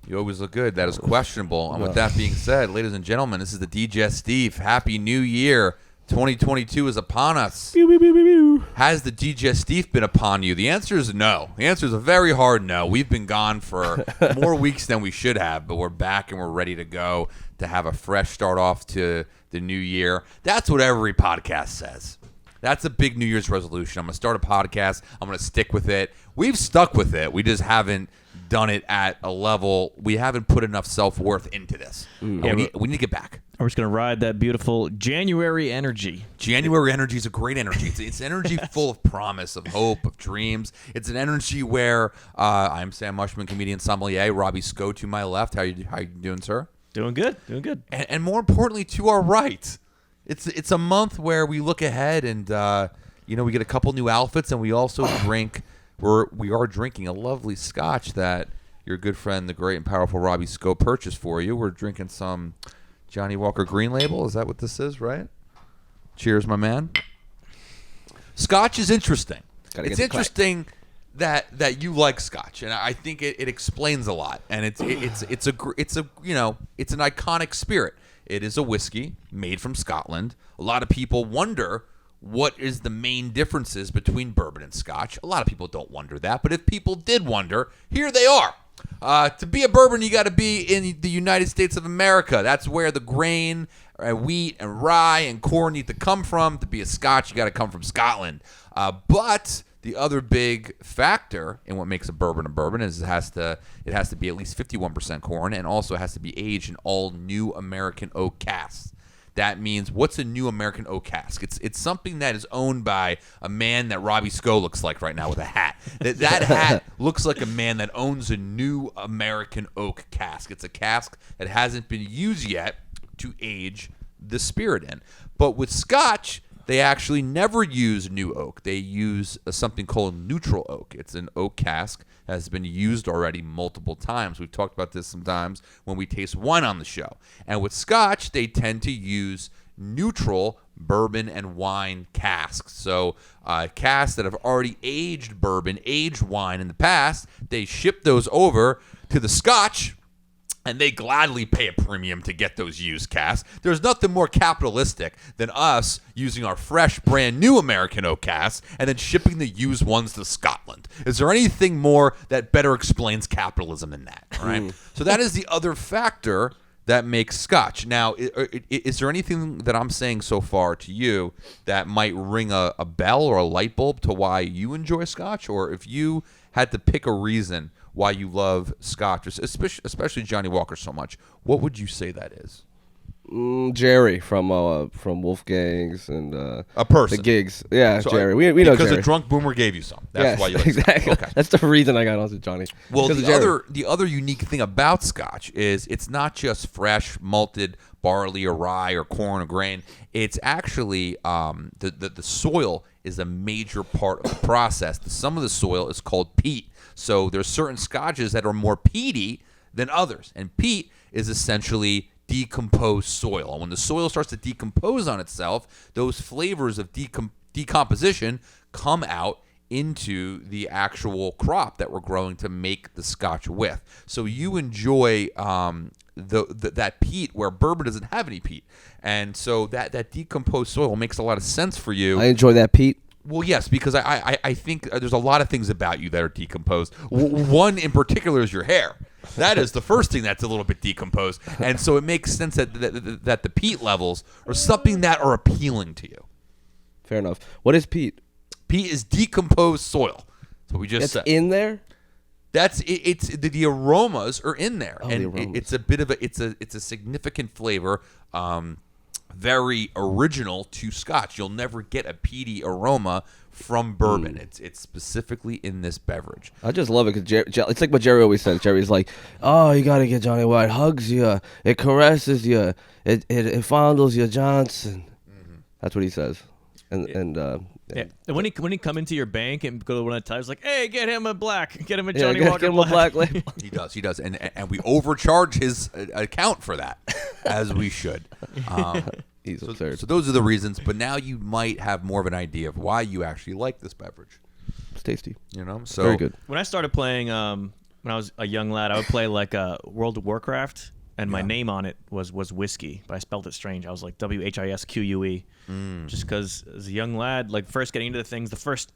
You always look good. That is questionable. And with that being said, ladies and gentlemen, this is the Digestif. Happy New Year. 2022 is upon us. Pew, pew, pew, pew, pew. Has the Digestif been upon you? The answer is no. The answer is a very hard no. We've been gone for more weeks than we should have, but we're back and we're ready to go to have a fresh start off to the new year. That's what every podcast says. That's a big New Year's resolution. I'm going to start a podcast. I'm going to stick with it. We've stuck with it. We just haven't done it at a level. We haven't put enough self-worth into this. We need to get back. We're just going to ride that beautiful January energy. January energy is a great energy. It's energy full of promise, of hope, of dreams. It's an energy where I'm Sam Mushman, comedian sommelier. Robbie Sco to my left. How you doing, sir? Doing good. Doing good. And more importantly, to our right. It's a month where we look ahead and we get a couple new outfits, and we also drink. We are drinking a lovely scotch that your good friend, the great and powerful Robbie Sco, purchased for you. We're drinking some Johnny Walker Green Label. Is that what this is, right? Cheers, my man. Scotch is interesting. It's interesting that you like scotch, and I think it explains a lot. And it's an iconic spirit. It is a whiskey made from Scotland. A lot of people wonder what is the main differences between bourbon and scotch. A lot of people don't wonder that, but if people did wonder, here they are. To be a bourbon, you got to be in the United States of America. That's where the grain, wheat, and rye and corn need to come from. To be a scotch, you got to come from Scotland. But the other big factor in what makes a bourbon is it has to be at least 51% corn, and also has to be aged in all new American oak casks. That means, what's a new American oak cask? It's something that is owned by a man that Robbie Sco looks like right now with a hat. That hat looks like a man that owns a new American oak cask. It's a cask that hasn't been used yet to age the spirit in. But with scotch, they actually never use new oak. They use something called neutral oak. It's an oak cask that has been used already multiple times. We've talked about this sometimes when we taste wine on the show. And with scotch, they tend to use neutral bourbon and wine casks. So casks that have already aged bourbon, aged wine in the past, they ship those over to the scotch, and they gladly pay a premium to get those used casks. There's nothing more capitalistic than us using our fresh, brand new American oak casks and then shipping the used ones to Scotland. Is there anything more that better explains capitalism than that? All right. So that is the other factor that makes scotch. Now, is there anything that I'm saying so far to you that might ring a bell or a light bulb to why you enjoy scotch? Or if you had to pick a reason why you love scotch, especially Johnny Walker so much, what would you say that is? Jerry from Wolfgang's and a person. The gigs. Yeah, so we Jerry. We know because Jerry. a drunk boomer gave you some. That's why you like exactly. Okay. That's the reason I got onto Johnny. Well, the other unique thing about scotch is it's not just fresh malted barley or rye or corn or grain. It's actually the soil is a major part of the process. Some of the soil is called peat. So there's certain scotches that are more peaty than others. And peat is essentially decomposed soil. And when the soil starts to decompose on itself, those flavors of decomposition come out into the actual crop that we're growing to make the scotch with. So you enjoy that peat where bourbon doesn't have any peat. And so that decomposed soil makes a lot of sense for you. I enjoy that peat. Well, yes, because I think there's a lot of things about you that are decomposed. One in particular is your hair. That is the first thing that's a little bit decomposed. And so it makes sense that the peat levels are something that are appealing to you. Fair enough. What is peat? Peat is decomposed soil. That's what we just said. It's in there? It's the aromas are in there. Oh, and it's a bit of it's a significant flavor. Very original to scotch. You'll never get a peaty aroma from bourbon. It's specifically in this beverage. I just love it because it's like what Jerry always says. Jerry's like, "Oh, you got to get Johnny White. Hugs you, it caresses you, it fondles you, Johnson." Mm-hmm. That's what he says. And when he come into your bank and go to one of the times like, hey, get him a Johnny Walker get him a black label. He does, and we overcharge his account for that, as we should. He's absurd. So those are the reasons. But now you might have more of an idea of why you actually like this beverage. It's tasty. So very good. When I started playing when I was a young lad, I would play like World of Warcraft, and my name on it was Whiskey, but I spelled it strange. I was like WHISQUE, just because as a young lad, like first getting into the things, the first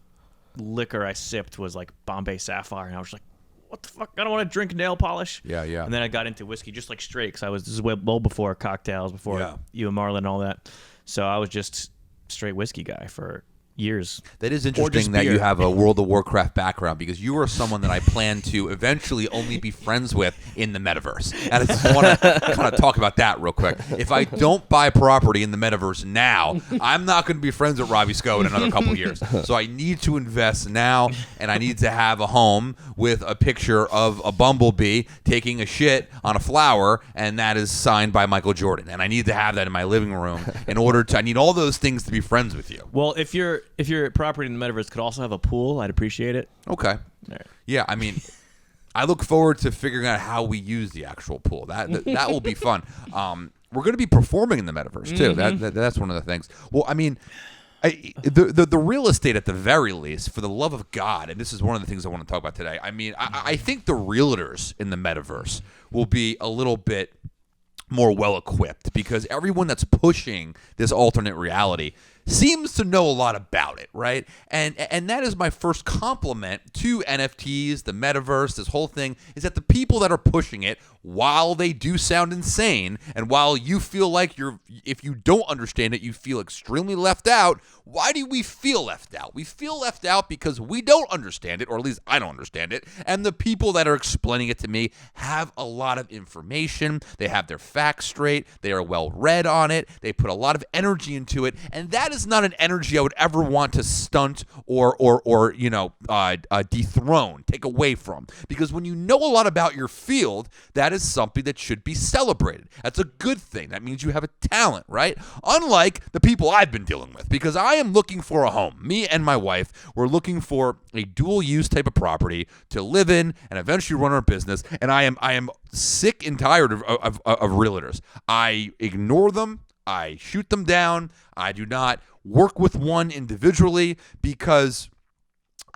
liquor I sipped was like Bombay Sapphire, and I was like, what the fuck? I don't want to drink nail polish. Yeah. And then I got into whiskey just like straight, because this is well before cocktails, before you and Marlon and all that. So I was just straight whiskey guy for years. That is interesting that you have a World of Warcraft background, because you are someone that I plan to eventually only be friends with in the metaverse. And I just want to kind of talk about that real quick. If I don't buy property in the metaverse now, I'm not going to be friends with Robbie Sco in another couple years. So I need to invest now, and I need to have a home with a picture of a bumblebee taking a shit on a flower, and that is signed by Michael Jordan. And I need to have that in my living room in order to, I need all those things to be friends with you. Well, if your property in the metaverse could also have a pool, I'd appreciate it. Okay. Right. Yeah, I mean, I look forward to figuring out how we use the actual pool. That will be fun. We're going to be performing in the metaverse too. That's one of the things. Well, I mean, the real estate at the very least, for the love of God, and this is one of the things I want to talk about today. I mean, I think the realtors in the metaverse will be a little bit more well equipped, because everyone that's pushing this alternate reality seems to know a lot about it, right? And that is my first compliment to NFTs, the metaverse, this whole thing, is that the people that are pushing it, while they do sound insane, and while you feel like if you don't understand it, you feel extremely left out. Why do we feel left out? We feel left out because we don't understand it, or at least I don't understand it, and the people that are explaining it to me have a lot of information. They have their facts straight. They are well read on it. They put a lot of energy into it, and that is not an energy I would ever want to stunt or dethrone, take away from. Because when you know a lot about your field, that is something that should be celebrated. That's a good thing. That means you have a talent, right? Unlike the people I've been dealing with, because I am looking for a home. Me and my wife, we're looking for a dual use type of property to live in and eventually run our business. And I am sick and tired of realtors. I ignore them. I shoot them down. I do not work with one individually because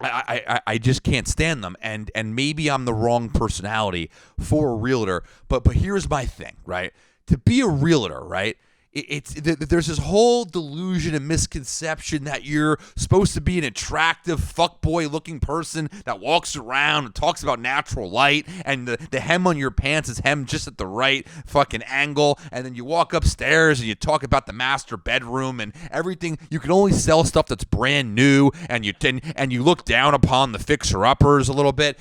I just can't stand them, and maybe I'm the wrong personality for a realtor. But here's my thing, right? To be a realtor, right? There's this whole delusion and misconception that you're supposed to be an attractive fuckboy-looking person that walks around and talks about natural light, and the hem on your pants is hemmed just at the right fucking angle, and then you walk upstairs and you talk about the master bedroom and everything. You can only sell stuff that's brand new, and you look down upon the fixer-uppers a little bit,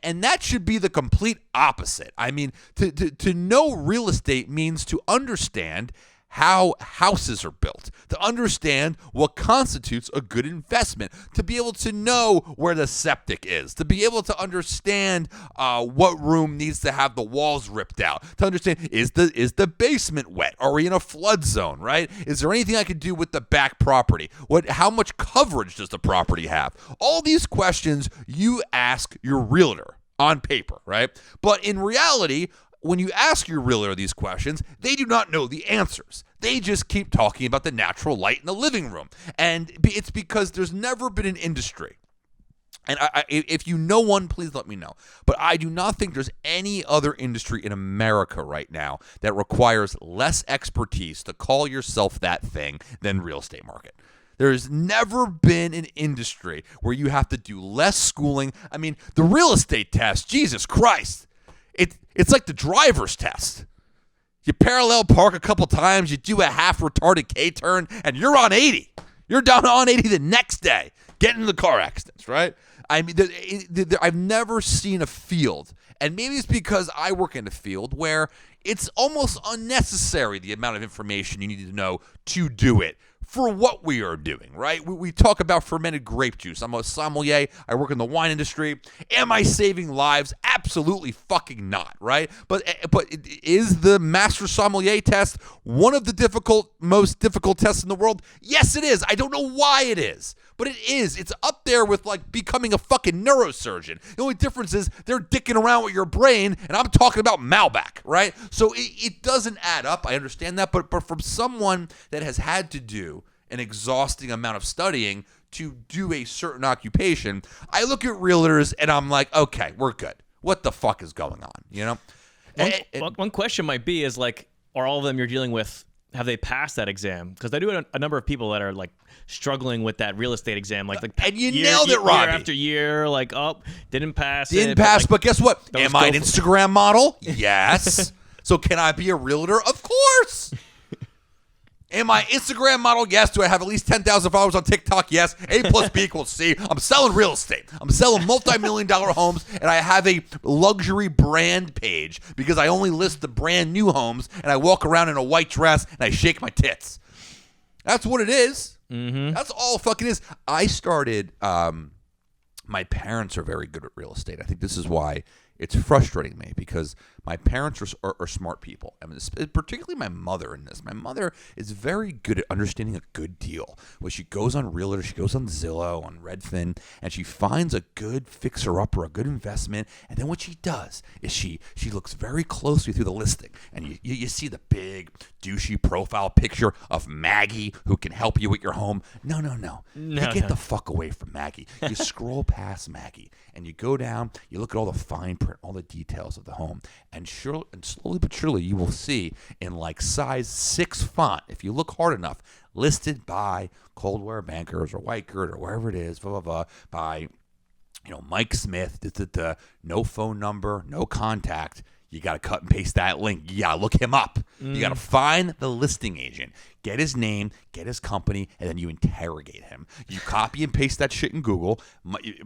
and that should be the complete opposite. I mean, to know real estate means to understand how houses are built, to understand what constitutes a good investment, to be able to know where the septic is, to be able to understand what room needs to have the walls ripped out, to understand is the basement wet? Are we in a flood zone, right? Is there anything I can do with the back property? How much coverage does the property have? All these questions you ask your realtor on paper, right? But in reality, when you ask your realtor these questions, they do not know the answers. They just keep talking about the natural light in the living room. And it's because there's never been an industry. And if you know one, please let me know. But I do not think there's any other industry in America right now that requires less expertise to call yourself that thing than real estate market. There's never been an industry where you have to do less schooling. I mean, the real estate test, Jesus Christ. It's like the driver's test. You parallel park a couple times, you do a half-retarded K-turn, and you're on 80. You're down on 80 the next day, getting into car accidents, right? I mean, I've never seen a field, and maybe it's because I work in a field where it's almost unnecessary the amount of information you need to know to do it for what we are doing, right? We talk about fermented grape juice. I'm a sommelier. I work in the wine industry. Am I saving lives? Absolutely fucking not, right? But is the master sommelier test one of the most difficult tests in the world? Yes, it is. I don't know why it is, but it is. It's up there with like becoming a fucking neurosurgeon. The only difference is they're dicking around with your brain, and I'm talking about Malbec, right? So it doesn't add up. I understand that, but from someone that has had to do an exhausting amount of studying to do a certain occupation, I look at realtors and I'm like, okay, we're good. What the fuck is going on? You know. One question might be is like, are all of them you're dealing with, have they passed that exam? Because I do a number of people that are like struggling with that real estate exam, like and you nailed it, Robbie. Year after year, like, oh, didn't pass. Didn't pass, but guess what? Those Am I an go for- Instagram model? Yes. So can I be a realtor? Of course. Am I Instagram model? Yes. Do I have at least 10,000 followers on TikTok? Yes. A plus B equals C. I'm selling real estate. I'm selling multi-million-dollar homes, and I have a luxury brand page because I only list the brand new homes, and I walk around in a white dress, and I shake my tits. That's what it is. Mm-hmm. That's all it fucking is. I started, my parents are very good at real estate. I think this is why it's frustrating me, because my parents are smart people. I mean, particularly my mother in this. My mother is very good at understanding a good deal. When she goes on Realtor, she goes on Zillow, on Redfin, and she finds a good fixer-upper, a good investment. And then what she does is she looks very closely through the listing, and you see the big douchey profile picture of Maggie who can help you with your home. No. You get the fuck away from Maggie. You scroll past Maggie, and you go down, you look at all the fine print, all the details of the home, and slowly but surely you will see in like size 6 font, if you look hard enough, listed by Coldwell Bankers or Weichert or wherever it is, by Mike Smith, no phone number, no contact. You got to cut and paste that link. You got to look him up. You got to find the listing agent, get his name, get his company, and then you interrogate him. You copy and paste that shit in Google.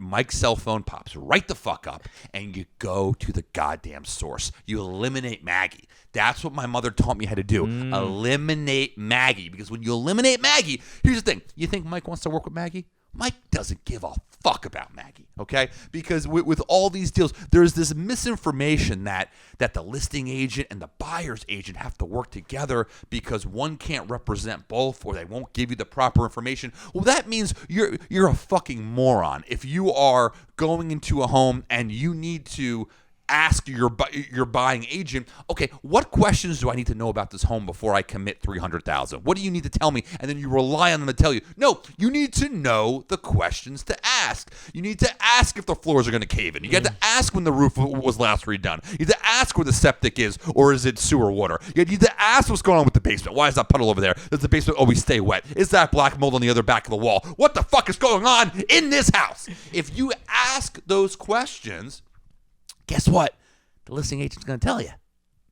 Mike's cell phone pops right the fuck up, and you go to the goddamn source. You eliminate Maggie. That's what my mother taught me how to do. Eliminate Maggie. Because when you eliminate Maggie, here's the thing. You think Mike wants to work with Maggie? Mike doesn't give a fuck about Maggie, okay? Because with all these deals, there's this misinformation that the listing agent and the buyer's agent have to work together because one can't represent both, or they won't give you the proper information. Well, that means you're a fucking moron if you are going into a home and you need to ask your buying agent, okay, what questions do I need to know about this home before I commit $300,000? What do you need to tell me? And then you rely on them to tell you. No, you need to know the questions to ask. You need to ask if the floors are going to cave in. You got to ask when the roof was last redone. You need to ask where the septic is, or is it sewer water? You need to ask what's going on with the basement. Why is that puddle over there? Does the basement always stay wet? Is that black mold on the other back of the wall? What the fuck is going on in this house? If you ask those questions, guess what? The listing agent's going to tell you.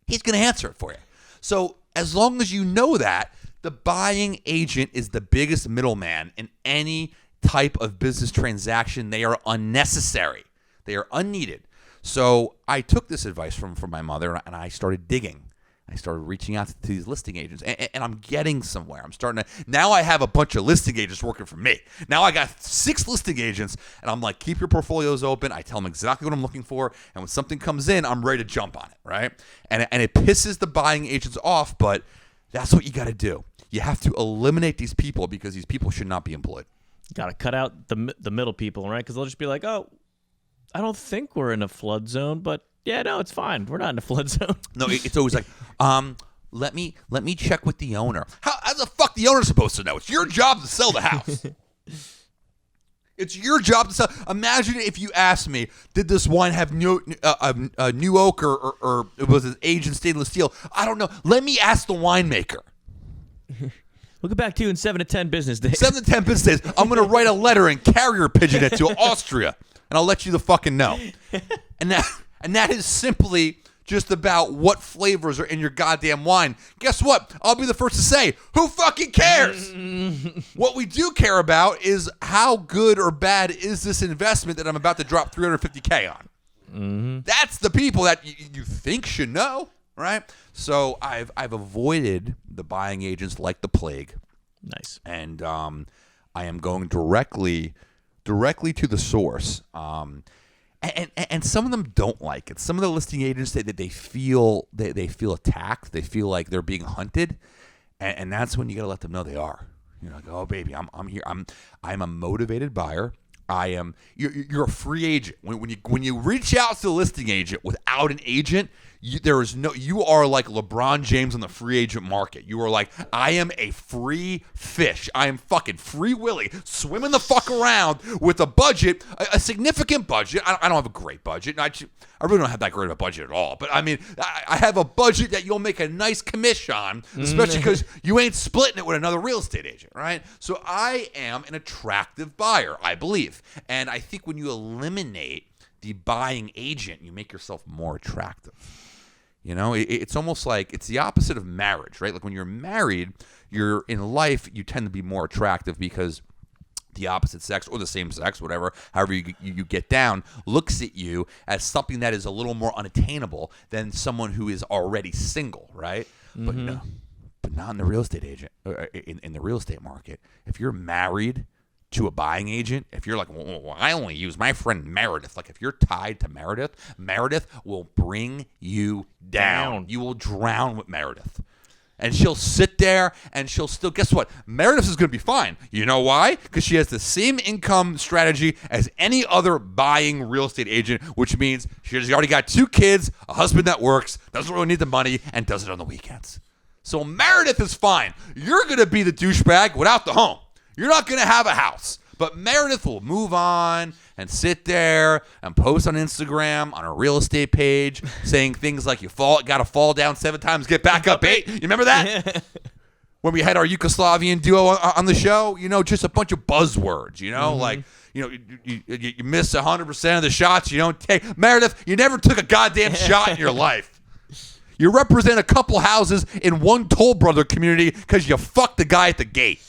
He's going to answer it for you. So as long as you know that, the buying agent is the biggest middleman in any type of business transaction. They are unnecessary. They are unneeded. So I took this advice from my mother, and I started digging. I started reaching out to these listing agents, and I'm getting somewhere. Now I have a bunch of listing agents working for me. Now I got 6 listing agents, and I'm like, keep your portfolios open. I tell them exactly what I'm looking for, and when something comes in, I'm ready to jump on it, right? And it pisses the buying agents off, but that's what you got to do. You have to eliminate these people because these people should not be employed. Got to cut out the middle people, right? Because they'll just be like, oh, I don't think we're in a flood zone, but yeah, no, it's fine. We're not in a flood zone. No, it's always like, let me check with the owner. How the fuck the owner supposed to know? It's your job to sell the house. It's your job to sell. Imagine if you asked me, did this wine have new oak or was it aged in stainless steel? I don't know. Let me ask the winemaker. We'll get back to you in 7 to 10 business days. 7 to 10 business days. I'm going to write a letter and carrier pigeon it to Austria, and I'll let you the fucking know. And that is simply just about what flavors are in your goddamn wine. Guess what? I'll be the first to say, who fucking cares? What we do care about is how good or bad is this investment that I'm about to drop $350K on. Mm-hmm. That's the people that you think should know, right? So I've avoided the buying agents like the plague. Nice. And I am going directly to the source. And some of them don't like it. Some of the listing agents say that they feel attacked. They feel like they're being hunted, and that's when you got to let them know they are. You're like, oh baby, I'm here. I'm a motivated buyer. You're a free agent. When you reach out to the listing agent without an agent, you are like LeBron James on the free agent market. You are like, I am a free fish. I am fucking free Willy, swimming the fuck around with a budget, a significant budget. I don't have a great budget. I really don't have that great of a budget at all. But I mean, I have a budget that you'll make a nice commission on, especially because you ain't splitting it with another real estate agent, right? So I am an attractive buyer, I believe. And I think when you eliminate the buying agent, you make yourself more attractive. You know, it's almost like it's the opposite of marriage, right? Like when you're married, you're in life, you tend to be more attractive because the opposite sex or the same sex, whatever, however you get down, looks at you as something that is a little more unattainable than someone who is already single, right? But no, but not in the real estate agent, in the real estate market. If you're married to a buying agent, if you're like, well, I only use my friend Meredith. Like if you're tied to Meredith will bring you down. You will drown with Meredith. And she'll sit there and she'll still, guess what? Meredith is going to be fine. You know why? Because she has the same income strategy as any other buying real estate agent, which means she's already got 2 kids, a husband that works, doesn't really need the money, and does it on the weekends. So Meredith is fine. You're going to be the douchebag without the home. You're not going to have a house. But Meredith will move on and sit there and post on Instagram on a real estate page saying things like you got to fall down 7 times, get back up 8. You remember that? When we had our Yugoslavian duo on the show, you know, just a bunch of buzzwords, you know, like, you know, you miss 100% of the shots you don't take. Meredith, you never took a goddamn shot in your life. You represent a couple houses in one Toll Brother community because you fucked the guy at the gate.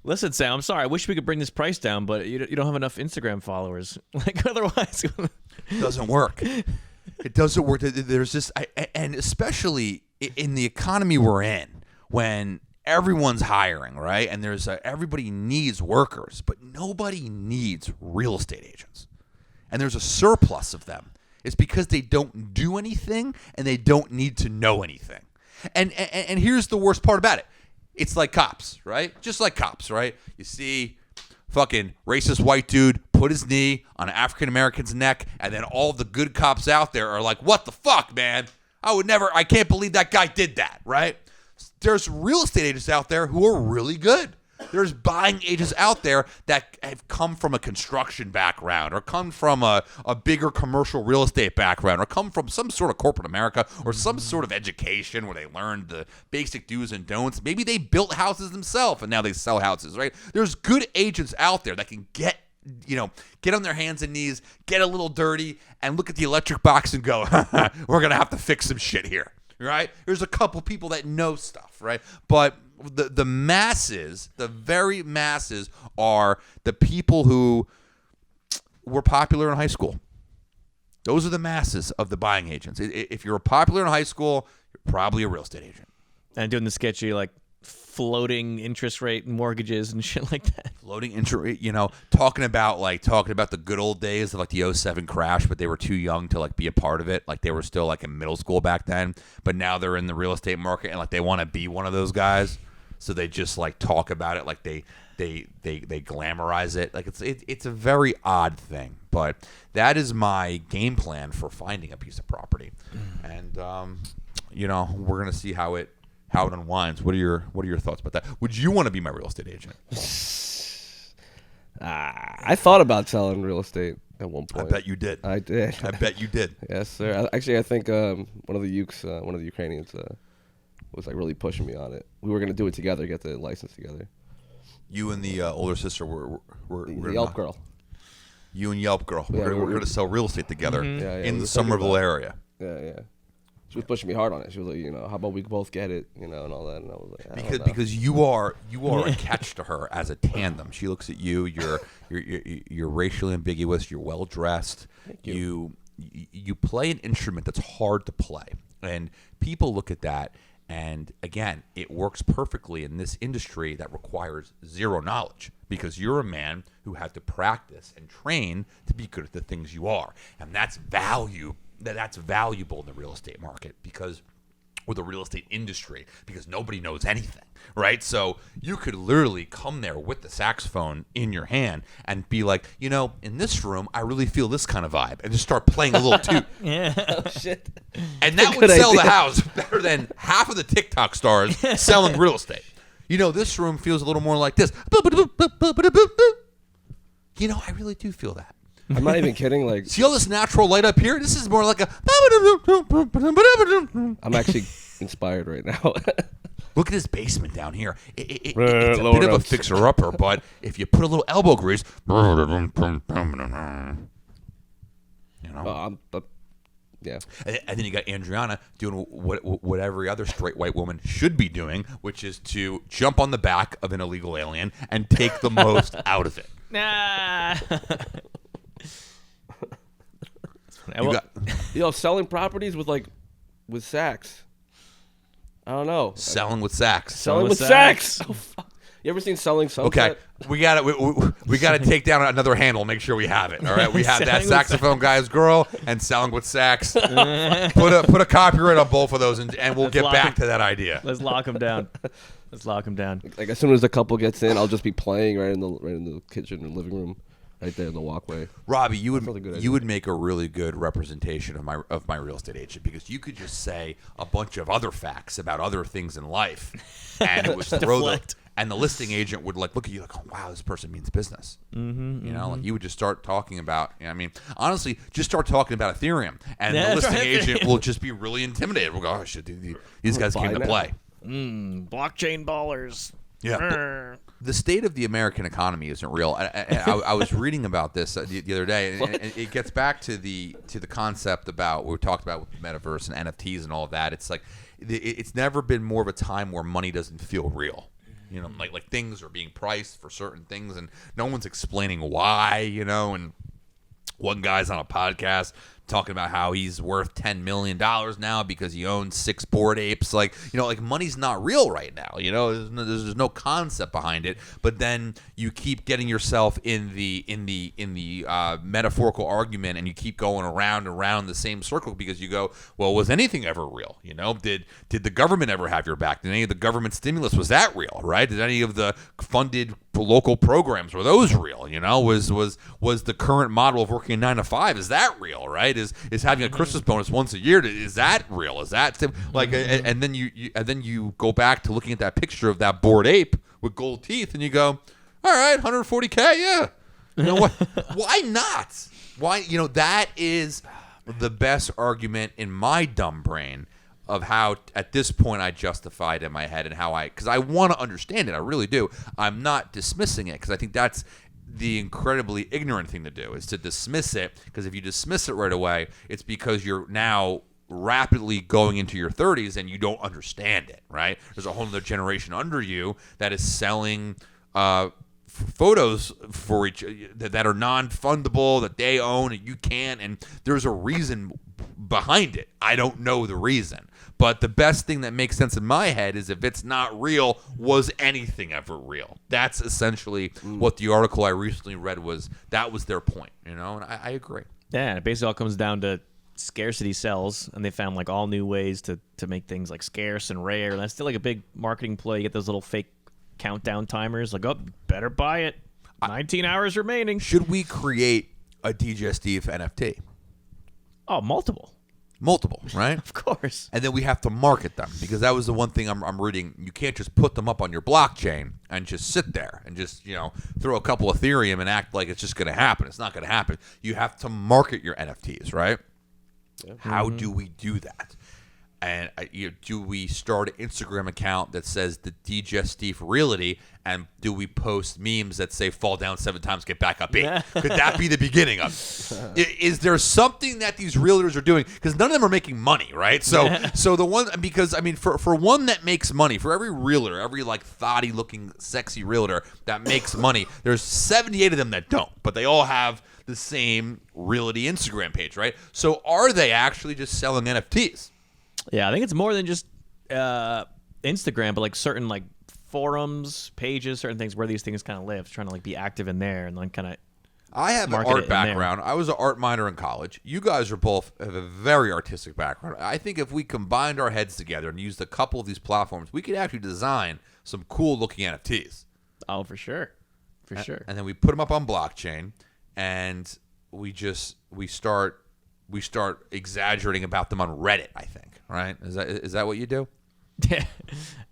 Listen, Sam, I'm sorry. I wish we could bring this price down, but you don't have enough Instagram followers. Like otherwise, it doesn't work. It doesn't work. There's this, and especially in the economy we're in, when everyone's hiring, right? And there's everybody needs workers, but nobody needs real estate agents. And there's a surplus of them. It's because they don't do anything and they don't need to know anything. And here's the worst part about it. It's like cops, right? Just like cops, right? You see fucking racist white dude put his knee on an African-American's neck, and then all the good cops out there are like, what the fuck, man? I can't believe that guy did that, right? There's real estate agents out there who are really good. There's buying agents out there that have come from a construction background or come from a bigger commercial real estate background or come from some sort of corporate America or some sort of education where they learned the basic do's and don'ts. Maybe they built houses themselves and now they sell houses, right? There's good agents out there that can get on their hands and knees, get a little dirty, and look at the electric box and go, we're going to have to fix some shit here, right? There's a couple people that know stuff, right? But the masses, the very masses, are the people who were popular in high school. Those are the masses of the buying agents. If you're popular in high school, you're probably a real estate agent. And doing the sketchy, like, floating interest rate mortgages and shit like that. Floating interest rate, talking about the good old days of like the 07 crash, but they were too young to like be a part of it. Like they were still like in middle school back then, but now they're in the real estate market and like they want to be one of those guys. So they just like talk about it like they glamorize it. Like it's a very odd thing, but that is my game plan for finding a piece of property. And we're going to see how it unwinds. What are your thoughts about that? Would you want to be my real estate agent? I thought about selling real estate at one point. I bet you did. I did. I bet you did. Yes, sir. Actually, I think one of the Ukrainians was like really pushing me on it. We were gonna do it together, get the license together. You and the older sister were the Yelp girl. You and Yelp girl. We're going to sell real estate together in the Somerville area. Yeah. She was pushing me hard on it. She was like, how about we both get it, and all that. And I was like, because you are a catch to her as a tandem. She looks at you. You're racially ambiguous. You're well dressed. Thank you. You play an instrument that's hard to play, and people look at that. And again, it works perfectly in this industry that requires zero knowledge because you're a man who had to practice and train to be good at the things you are, and that's valuable in the real estate market because or the real estate industry because nobody knows anything, right? So you could literally come there with the saxophone in your hand and be like, in this room, I really feel this kind of vibe, and just start playing a little toot. Yeah. Oh, shit. And that would sell the house better than half of the TikTok stars selling real estate. This room feels a little more like this. I really do feel that. I'm not even kidding. Like, see all this natural light up here? This is more like a. I'm actually inspired right now. Look at this basement down here. It's a Lower bit of a notes. fixer-upper, but if you put a little elbow grease, Yeah. And then you got Adriana doing what every other straight white woman should be doing, which is to jump on the back of an illegal alien and take the most out of it. Nah. Selling properties with sax. I don't know. Selling with sax. Selling with sax. Oh, fuck. You ever seen Selling Sunset? Okay, we got to take down another handle. Make sure we have it. All right, we have that saxophone guy's girl and selling with sax. Put a copyright on both of those, and we'll get back to that idea. Let's lock them down. Like as soon as the couple gets in, I'll just be playing right in the kitchen and living room, right there in the walkway. Robbie, you would make a really good representation of my real estate agent, because you could just say a bunch of other facts about other things in life, and it would throw them. And the listing agent would look at you like, oh, wow, this person means business. Like you would just start talking about, honestly, just start talking about Ethereum. And the listing agent will just be really intimidated. We'll go, oh, shit, these guys came to play. Blockchain ballers. Yeah. The state of the American economy isn't real. I was reading about this the other day, and it gets back to the concept about what we talked about with metaverse and NFTs and all of that. It's like it's never been more of a time where money doesn't feel real. Like things are being priced for certain things, and no one's explaining why. And one guy's on a podcast talking about how he's worth $10 million now because he owns 6 Bored Apes. Like money's not real right now. There's no concept behind it. But then you keep getting yourself in the metaphorical argument, and you keep going around and around the same circle, because you go, well, was anything ever real? Did the government ever have your back? Did any of the government stimulus, was that real? Right? Did any of the funded local programs, were those real? Was the current model of working a 9 to 5, is that real? Right? Is having a Christmas bonus once a year, is that real? Is that like? And then you go back to looking at that picture of that Bored Ape with gold teeth, and you go, all right, 140K, yeah. What? Why not? Why? That is the best argument in my dumb brain of how, at this point, I justify it in my head, and because I want to understand it. I really do. I'm not dismissing it, because I think that's the incredibly ignorant thing to do, is to dismiss it, because if you dismiss it right away, it's because you're now rapidly going into your 30s and you don't understand it, right? There's a whole other generation under you that is selling photos for that are non-fundable, that they own and you can't, and there's a reason behind it. I don't know the reason, but the best thing that makes sense in my head is, if it's not real, was anything ever real? That's essentially what the article I recently read was. That was their point, and I agree. Yeah, it basically all comes down to scarcity sells, and they found all new ways to make things scarce and rare, and that's still a big marketing play. You get those little fake countdown timers, better buy it, 19 hours remaining. Should we create a Digestif NFT? Oh, multiple, right? Of course. And then we have to market them, because that was the one thing I'm reading. You can't just put them up on your blockchain and just sit there and just throw a couple Ethereum and act like it's just going to happen. It's not going to happen. You have to market your NFTs, right? Yeah. How do we do that? And do we start an Instagram account that says the Digestif Realty, and do we post memes that say fall down 7 times, get back up 8? Could that be the beginning of it? Is there something that these realtors are doing? Because none of them are making money, right? So the one, because for one that makes money, for every realtor, every thotty looking sexy realtor that makes money, there's 78 of them that don't, but they all have the same realty Instagram page, right? So are they actually just selling NFTs? Yeah, I think it's more than just Instagram, but certain forums, pages, certain things where these things kind of live, trying to be active in there, and then kind of I have an market it art in there. background. I was an art minor in college. You guys are both have a very artistic background. I think if we combined our heads together and used a couple of these platforms, we could actually design some cool looking NFTs. Oh, for sure. For sure. And then we put them up on blockchain, and we start exaggerating about them on Reddit. I think, right? Is that what you do? Yeah.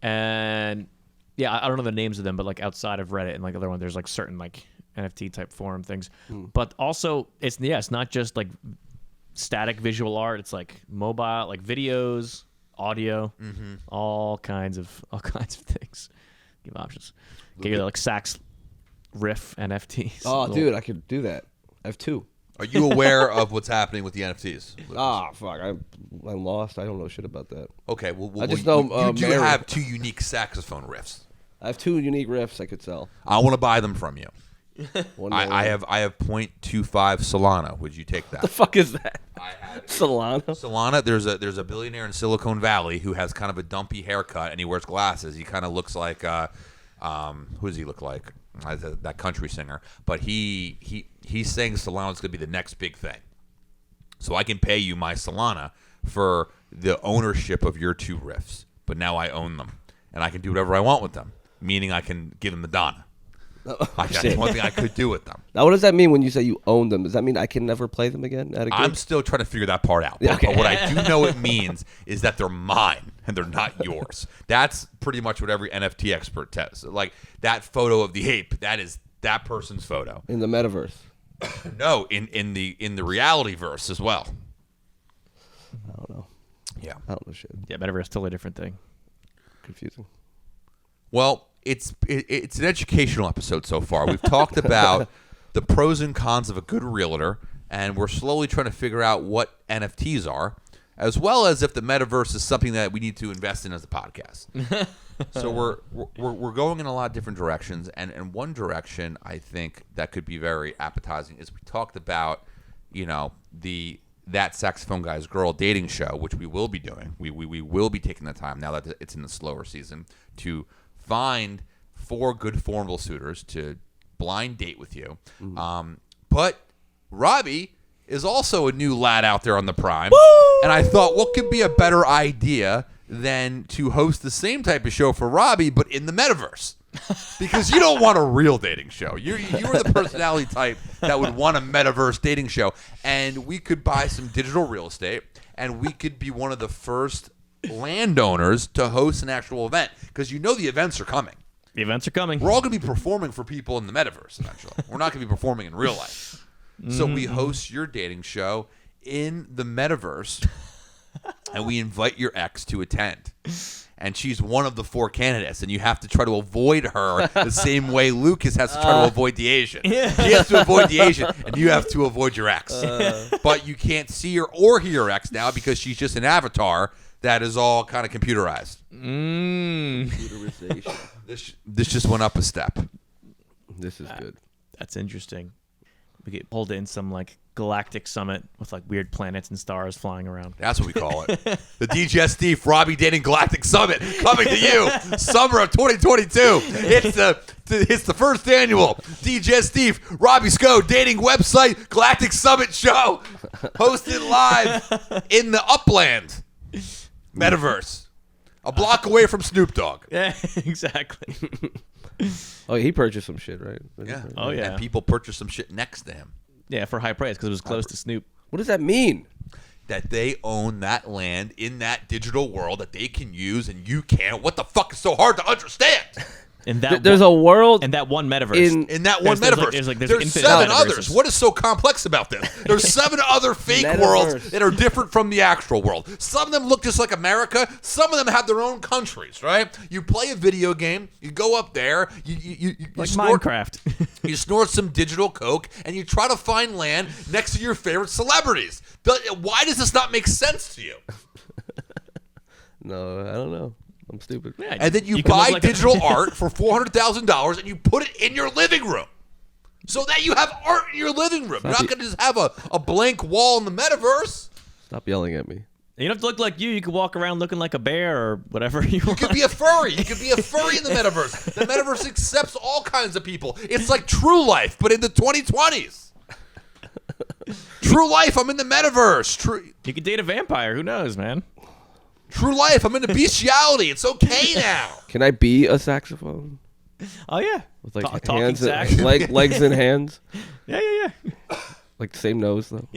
And yeah, I don't know the names of them, but like outside of Reddit and like other one, there's like certain like NFT type forum things. But also it's not just like static visual art. It's like mobile, like videos, audio, all kinds of things. Give options. Get your like sax riff NFTs. Oh, dude, I could do that. I have 2. Are you aware of what's happening with the NFTs? Lucas? Ah, fuck. I'm lost. I don't know shit about that. Okay, well, I just know you do Mary. have 2 unique saxophone riffs. I have 2 unique riffs I could sell. I want to buy them from you. One I have 0.25 Solana. Would you take that? The fuck is that? I have Solana. Solana. There's a billionaire in Silicon Valley who has kind of a dumpy haircut and he wears glasses. He kind of looks like who does he look like? That country singer. But he's saying Solana's going to be the next big thing. So I can pay you my Solana for the ownership of your 2 riffs. But now I own them and I can do whatever I want with them. Meaning I can give them Madonna. That's one thing I could do with them. Now, what does that mean when you say you own them? Does that mean I can never play them again at a gig? I'm still trying to figure that part out. But, but what I do know it means is that they're mine and they're not yours. That's pretty much what every NFT expert says. Like that photo of the ape, that is that person's photo. In the metaverse. No, in the reality verse as well. I don't know. Yeah. I don't know shit. Yeah, metaverse is totally a different thing. Confusing. Well, it's an educational episode so far. We've talked about the pros and cons of a good realtor, and we're slowly trying to figure out what NFTs are, as well as if the metaverse is something that we need to invest in as a podcast. So we're going in a lot of different directions, and one direction I think that could be very appetizing is we talked about, that saxophone guy's girl dating show, which we will be doing. We will be taking the time now that it's in the slower season to find 4 good formidable suitors to blind date with you. But Robbie is also a new lad out there on the prime. Woo! And I thought, what could be a better idea than to host the same type of show for Robbie, but in the metaverse? Because you don't want a real dating show. You are the personality type that would want a metaverse dating show. And we could buy some digital real estate, and we could be one of the first landowners to host an actual event, because the events are coming. The events are coming. We're all going to be performing for people in the metaverse eventually. We're not going to be performing in real life. So we host your dating show in the metaverse, and we invite your ex to attend. And she's one of the 4 candidates, and you have to try to avoid her the same way Lucas has to try to avoid the Asian. He has to avoid the Asian, and you have to avoid your ex. But you can't see her or hear your ex now because she's just an avatar that is all kind of computerized. Computerization. This just went up a step. This is good. That's interesting. We get pulled in some like galactic summit with like weird planets and stars flying around. That's what we call it. The Digestif Robbie Dating Galactic Summit coming to you summer of 2022. It's the first annual Digestif Robbie Sco Dating Website Galactic Summit show, hosted live in the Upland metaverse, a block away from Snoop Dogg. Yeah, exactly. Oh, he purchased some shit, right? Yeah. Oh, yeah. And people purchased some shit next to him. Yeah, for high price because it was close to Snoop. What does that mean? That they own that land in that digital world that they can use and you can't. What the fuck is so hard to understand? In that There's a world in that one metaverse. In that one metaverse. There's there's 7 infinite others. metaverses. What is so complex about this? There's 7 other fake Metaverse. worlds that are different from the actual world. Some of them look just like America. Some of them have their own countries, right? You play a video game. You go up there. You like snort, Minecraft. you snort some digital coke, and you try to find land next to your favorite celebrities. Why does this not make sense to you? No, I don't know. I'm stupid. Yeah, And then you can buy look like digital art for $400,000 and you put it in your living room. So that you have art in your living room. You're not going to just have a blank wall in the metaverse. Stop yelling at me. You don't have to look like you. You could walk around looking like a bear or whatever you want. You could be a furry. You could be a furry in the metaverse. The metaverse accepts all kinds of people. It's like True Life, but in the 2020s. True life, I'm in the metaverse. You could date a vampire. Who knows, man? True life, I'm into bestiality. It's okay now. Can I be a saxophone? Oh yeah, With like talking hands, sax. and, legs and hands. Yeah. Like the same nose though.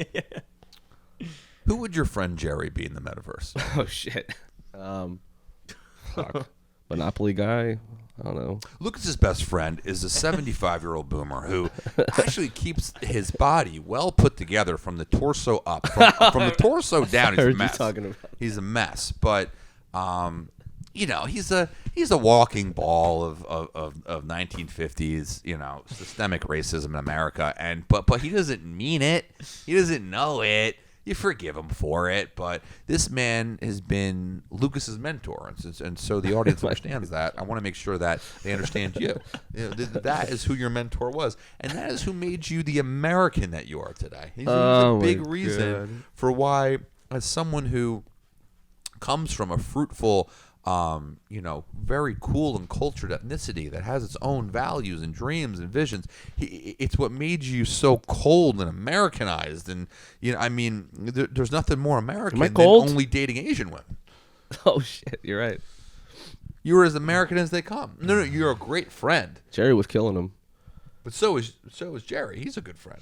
Who would your friend Jerry be in the metaverse? Oh shit. Fuck. Monopoly guy. I don't know. Lucas's best friend is a 75-year-old boomer who actually keeps his body well put together from the torso up. From the torso down, he's a mess. He's a mess, but he's a walking ball of 1950s, systemic racism in America, but he doesn't mean it. He doesn't know it. You forgive him for it, but this man has been Lucas's mentor, and so the audience understands that. I want to make sure that they understand you. That is who your mentor was, and that is who made you the American that you are today. He's a big reason for why, as someone who comes from a fruitful, very cool and cultured ethnicity that has its own values and dreams and visions. It's what made you so cold and Americanized. And, there's nothing more American than only dating Asian women. Oh, shit. You're right. You were as American as they come. No, you're a great friend. Jerry was killing him. But so is Jerry. He's a good friend.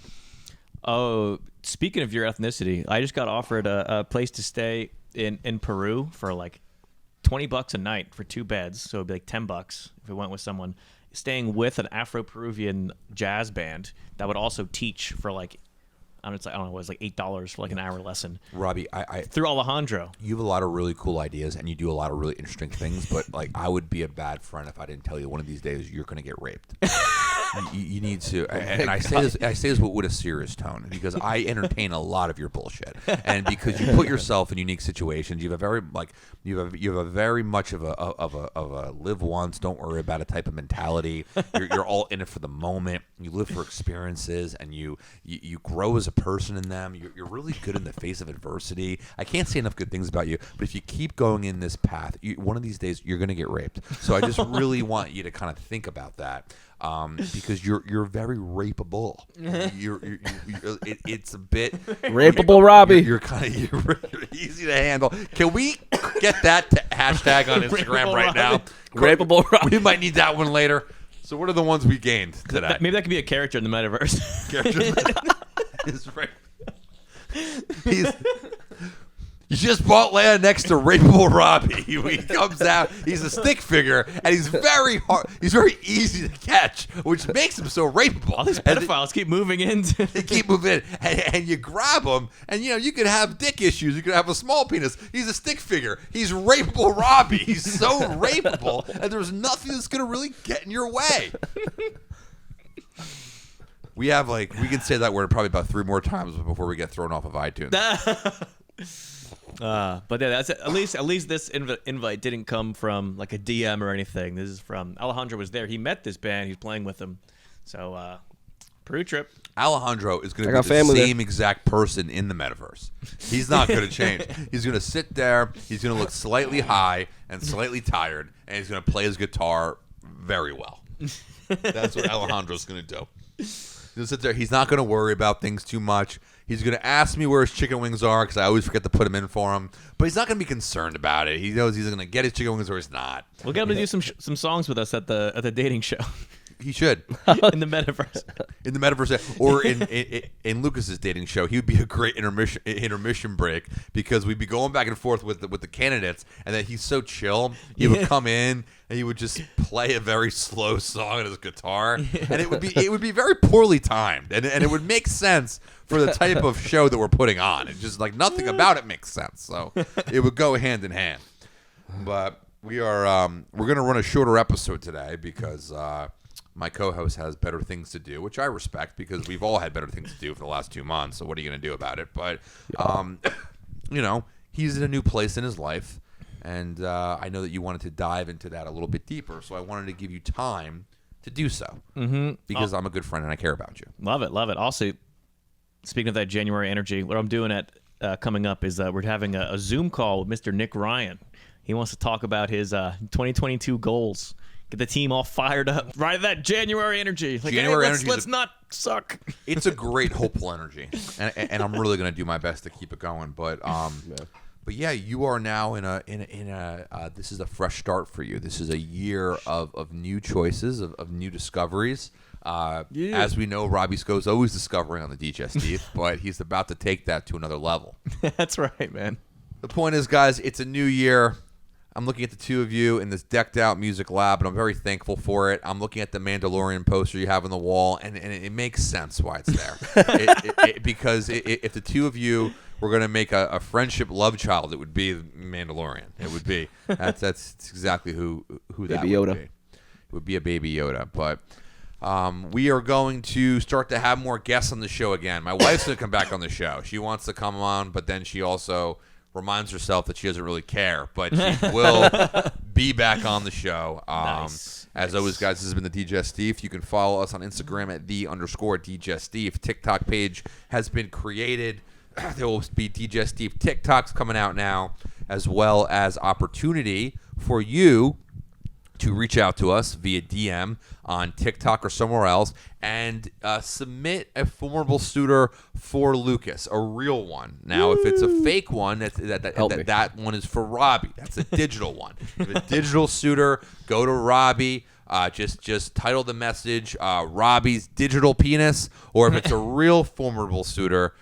Oh, speaking of your ethnicity, I just got offered a place to stay in Peru for like $20 a night for 2 beds, so it'd be like $10 if we went with someone. Staying with an Afro-Peruvian jazz band that would also teach for like, I don't know, it was like $8 for like an hour lesson. Robbie, through Alejandro. You have a lot of really cool ideas, and you do a lot of really interesting things, but like I would be a bad friend if I didn't tell you one of these days you're going to get raped. You need to, and I say this with a serious tone because I entertain a lot of your bullshit, and because you put yourself in unique situations. You have a very much of a live once, don't worry about it type of mentality. You're all in it for the moment. You live for experiences, and you grow as a person in them. You're really good in the face of adversity. I can't say enough good things about you, but if you keep going in this path, one of these days you're going to get raped. So I just really want you to kind of think about that. Because you're very rapeable. It's a bit rapeable, Robbie. You're easy to handle. Can we get that to hashtag on Instagram right now? Rapeable, Robbie. We might need that one later. So what are the ones we gained today? Maybe that could be a character in the metaverse. You just bought land next to Rapeable Robbie. He comes out. He's a stick figure, and he's very hard. He's very easy to catch, which makes him so rapeable. All these pedophiles keep moving in. They keep moving in, and you grab him, and you could have dick issues. You could have a small penis. He's a stick figure. He's Rapeable Robbie. He's so rapeable, and there's nothing that's gonna really get in your way. We can say that word probably about 3 more times before we get thrown off of iTunes. But yeah, that's at least this invite didn't come from like a DM or anything. This is from Alejandro was there. He met this band. He's playing with them. So Peru trip. Alejandro is going to be the same exact person in the metaverse. He's not going to change. He's going to sit there. He's going to look slightly high and slightly tired, and he's going to play his guitar very well. That's what Alejandro's going to do. He's going to sit there. He's not going to worry about things too much. He's going to ask me where his chicken wings are because I always forget to put them in for him. But he's not going to be concerned about it. He knows he's going to get his chicken wings or he's not. We'll get him to do some songs with us at the dating show. He should. In the metaverse. In the metaverse. Or in Lucas's dating show, he would be a great intermission break because we'd be going back and forth with the candidates, and then he's so chill. He would come in and he would just play a very slow song on his guitar, and it would be very poorly timed, and it would make sense for the type of show that we're putting on. It's just like nothing about it makes sense, so it would go hand in hand. But we're gonna run a shorter episode today because my co-host has better things to do, which I respect because we've all had better things to do for the last 2 months. So what are you going to do about it? But, he's in a new place in his life. And I know that you wanted to dive into that a little bit deeper. So I wanted to give you time to do so because I'm a good friend and I care about you. Love it. Love it. Also, speaking of that January energy, what I'm doing coming up is we're having a Zoom call with Mr. Nick Ryan. He wants to talk about his 2022 goals. get the team all fired up. Right, that January energy. Like, January hey, energy. Let's not suck. It's a great hopeful energy, and I'm really gonna do my best to keep it going. But But yeah, you are now in a this is a fresh start for you. This is a year of new choices, of new discoveries. As we know, Robbie Sco's always discovering on the Digestif, but he's about to take that to another level. That's right, man. The point is, guys, it's a new year. I'm looking at the two of you in this decked out music lab, and I'm very thankful for it. I'm looking at the Mandalorian poster you have on the wall, and it makes sense why it's there. Because if the two of you were going to make a friendship love child, it would be Mandalorian. It would be. That's exactly who that Baby would Yoda. be. It would be a Baby Yoda. But we are going to start to have more guests on the show again. My wife's going to come back on the show. She wants to come on, but then she also reminds herself that she doesn't really care, but she will be back on the show. Nice. As always, guys, this has been the Digestif. You can follow us on Instagram at _Digestif. TikTok page has been created. There will be Digestif TikToks coming out now, as well as opportunity for you to reach out to us via DM on TikTok or somewhere else and submit a formidable suitor for Lucas, a real one. Now, if it's a fake one, that one is for Robbie. That's a digital one. If a digital suitor, go to Robbie. Just title the message Robbie's digital penis, or if it's a real formidable suitor,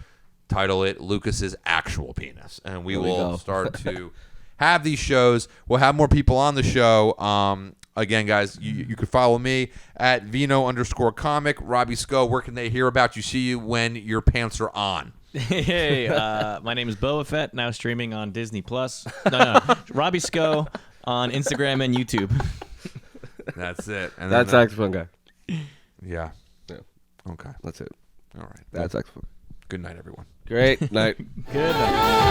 title it Lucas's actual penis, and we will start to have these shows. We'll have more people on the show. Again, guys, you can follow me at Vino_comic. Robbie Sco, where can they hear about you? See you when your pants are on. Hey, my name is Boba Fett, now streaming on Disney Plus. No. Robbie Sco on Instagram and YouTube. That's it. And That's saxophone guy. Yeah. Yeah. Okay. That's it. All right. That's saxophone. Good night, everyone. Great night. Good night.